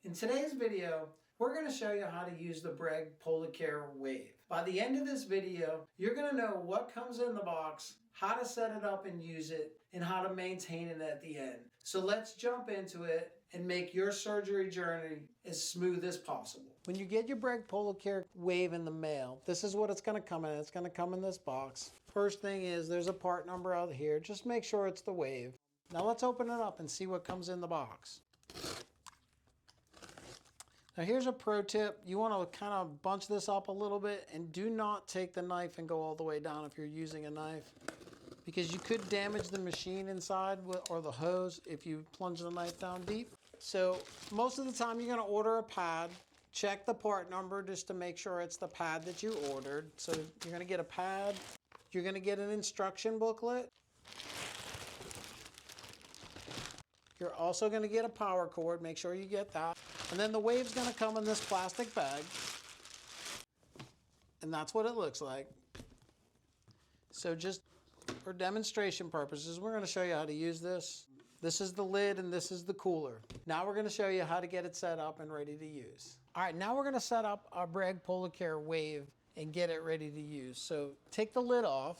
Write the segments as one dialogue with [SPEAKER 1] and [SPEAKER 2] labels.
[SPEAKER 1] In today's video, we're going to show you how to use the Breg Polar Wave. By the end of this video, you're going to know what comes in the box, how to set it up and use it, and how to maintain it at the end. So let's jump into it and make your surgery journey as smooth as possible. When you get your Breg Polar Wave in the mail, this is what it's going to come in. It's going to come in this box. First thing is there's a part number out here. Just make sure it's the Wave. Now let's open it up and see what comes in the box. Now here's a pro tip. You want to kind of bunch this up a little bit and do not take the knife and go all the way down if you're using a knife, because you could damage the machine inside or the hose if you plunge the knife down deep. So most of the time you're going to order a pad. Check the part number just to make sure it's the pad that you ordered. So you're going to get a pad. You're going to get an instruction booklet. You're also going to get a power cord. Make sure you get that. And then the Wave's going to come in this plastic bag. And that's what it looks like. So just for demonstration purposes, we're going to show you how to use this. This is the lid and this is the cooler. Now we're going to show you how to get it set up and ready to use. All right, now we're going to set up our Breg Polar Wave and get it ready to use. So take the lid off.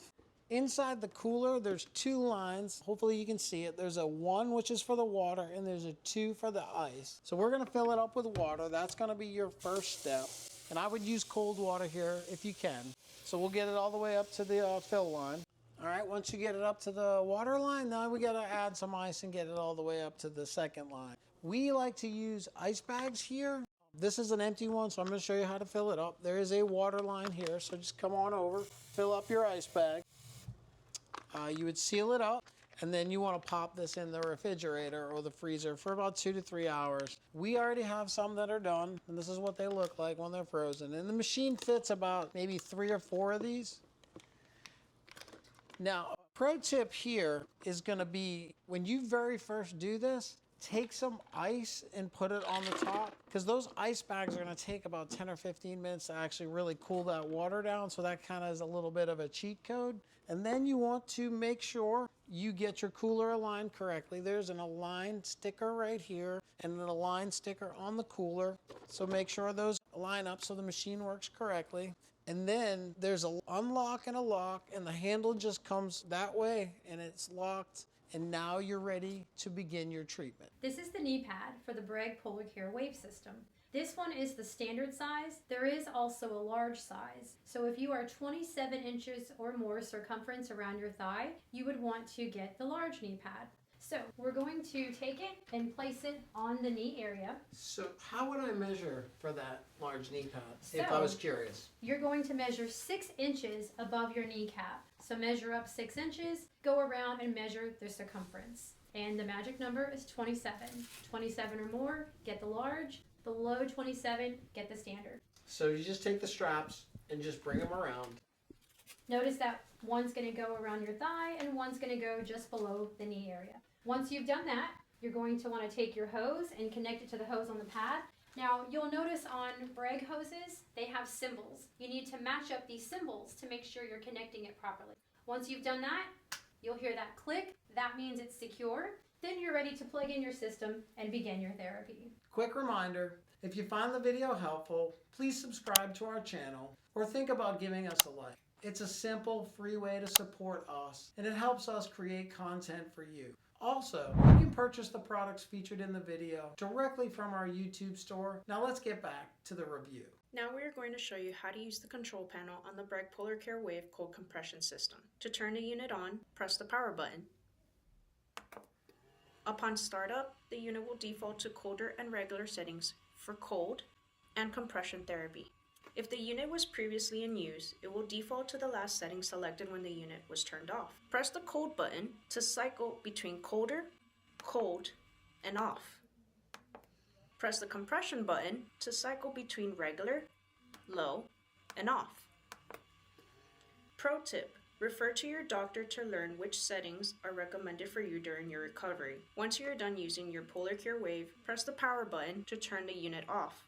[SPEAKER 1] Inside the cooler, there's two lines. Hopefully you can see it. There's a 1, which is for the water, and there's a 2 for the ice. So we're gonna fill it up with water. That's gonna be your first step. And I would use cold water here if you can. So we'll get it all the way up to the fill line. All right, once you get it up to the water line, now we gotta add some ice and get it all the way up to the second line. We like to use ice bags here. This is an empty one, so I'm gonna show you how to fill it up. There is a water line here, so just come on over, fill up your ice bag. You would seal it up, and then you want to pop this in the refrigerator or the freezer for about 2 to 3 hours. We already have some that are done, and this is what they look like when they're frozen. And the machine fits about maybe 3 or 4 of these. Now, a pro tip here is going to be, when you very first do this, take some ice and put it on the top, because those ice bags are going to take about 10 or 15 minutes to actually really cool that water down. So that kind of is a little bit of a cheat code. And then you want to make sure you get your cooler aligned correctly. There's an aligned sticker right here and an aligned sticker on the cooler. So make sure those line up so the machine works correctly. And then there's an unlock and a lock, and the handle just comes that way and it's locked. And now you're ready to begin your treatment.
[SPEAKER 2] This is the knee pad for the Breg Polar Wave system. This one is the standard size. There is also a large size. So if you are 27 inches or more circumference around your thigh, you would want to get the large knee pad. So we're going to take it and place it on the knee area.
[SPEAKER 1] So how would I measure for that large knee pad, if I was curious?
[SPEAKER 2] You're going to measure 6 inches above your kneecap. So measure up 6 inches, go around and measure the circumference. And the magic number is 27. 27 or more, get the large. Below 27, get the standard.
[SPEAKER 1] So you just take the straps and just bring them around.
[SPEAKER 2] Notice that one's going to go around your thigh and one's going to go just below the knee area. Once you've done that, you're going to want to take your hose and connect it to the hose on the pad. Now, you'll notice on Breg hoses, they have symbols. You need to match up these symbols to make sure you're connecting it properly. Once you've done that, you'll hear that click. That means it's secure. Then you're ready to plug in your system and begin your therapy.
[SPEAKER 1] Quick reminder, if you find the video helpful, please subscribe to our channel or think about giving us a like. It's a simple, free way to support us, and it helps us create content for you. Also, you can purchase the products featured in the video directly from our YouTube store. Now let's get back to the review.
[SPEAKER 3] Now we are going to show you how to use the control panel on the Breg Polar Wave cold compression system. To turn the unit on, press the power button. Upon startup, the unit will default to colder and regular settings for cold and compression therapy. If the unit was previously in use, it will default to the last setting selected when the unit was turned off. Press the cold button to cycle between colder, cold, and off. Press the compression button to cycle between regular, low, and off. Pro tip: refer to your doctor to learn which settings are recommended for you during your recovery. Once you are done using your Polar Wave, press the power button to turn the unit off.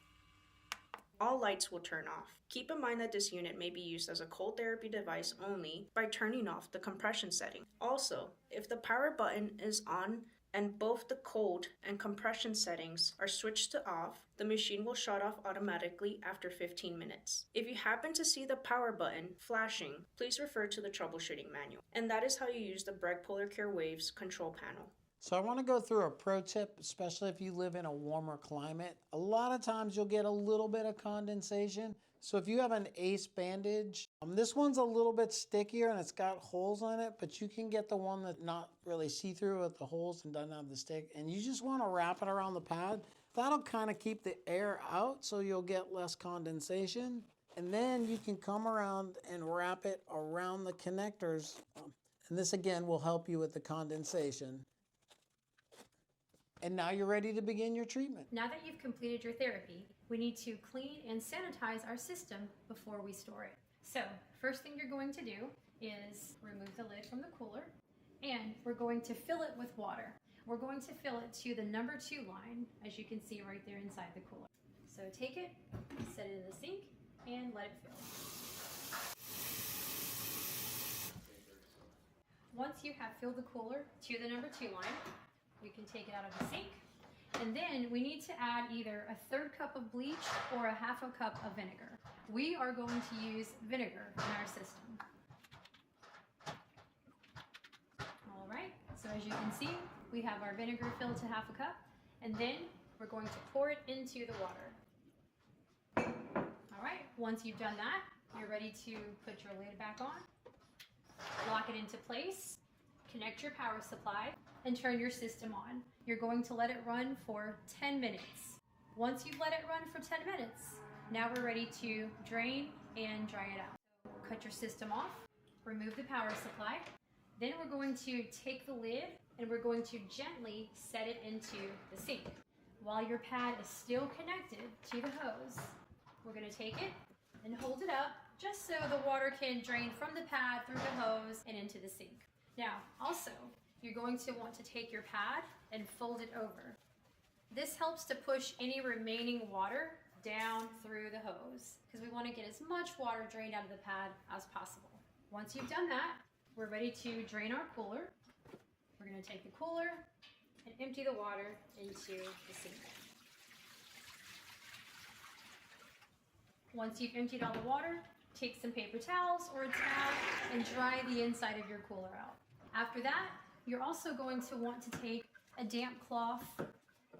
[SPEAKER 3] All lights will turn off. Keep in mind that this unit may be used as a cold therapy device only by turning off the compression setting. Also, if the power button is on and both the cold and compression settings are switched to off, the machine will shut off automatically after 15 minutes. If you happen to see the power button flashing, please refer to the troubleshooting manual. And that is how you use the Breg Polar Care Waves control panel.
[SPEAKER 1] So I want to go through a pro tip, especially if you live in a warmer climate. A lot of times you'll get a little bit of condensation. So if you have an ACE bandage, this one's a little bit stickier and it's got holes on it, but you can get the one that's not really see-through with the holes and doesn't have the stick. And you just want to wrap it around the pad. That'll kind of keep the air out so you'll get less condensation. And then you can come around and wrap it around the connectors. And this again will help you with the condensation. And now you're ready to begin your treatment.
[SPEAKER 2] Now that you've completed your therapy, we need to clean and sanitize our system before we store it. So, first thing you're going to do is remove the lid from the cooler, and we're going to fill it with water. We're going to fill it to the number 2 line, as you can see right there inside the cooler. So take it, set it in the sink, and let it fill. Once you have filled the cooler to the number 2 line, you can take it out of the sink. And then we need to add either a 1/3 cup of bleach or a 1/2 cup of vinegar. We are going to use vinegar in our system. All right, so as you can see, we have our vinegar filled to 1/2 cup, and then we're going to pour it into the water. All right, once you've done that, you're ready to put your lid back on, lock it into place, connect your power supply, and turn your system on. You're going to let it run for 10 minutes. Once you've let it run for 10 minutes, now we're ready to drain and dry it out. Cut your system off, remove the power supply. Then we're going to take the lid and we're going to gently set it into the sink. While your pad is still connected to the hose, we're going to take it and hold it up just so the water can drain from the pad through the hose and into the sink. Now, also, you're going to want to take your pad and fold it over. This helps to push any remaining water down through the hose because we want to get as much water drained out of the pad as possible. Once you've done that, we're ready to drain our cooler. We're going to take the cooler and empty the water into the sink. Once you've emptied all the water, take some paper towels or a towel and dry the inside of your cooler out. After that, you're also going to want to take a damp cloth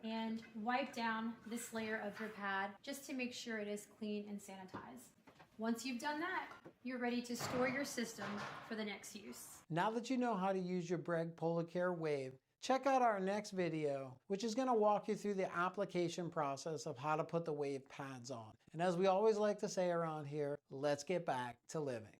[SPEAKER 2] and wipe down this layer of your pad just to make sure it is clean and sanitized. Once you've done that, you're ready to store your system for the next use.
[SPEAKER 1] Now that you know how to use your Breg Polar Care Wave, check out our next video, which is going to walk you through the application process of how to put the wave pads on. And as we always like to say around here, let's get back to living.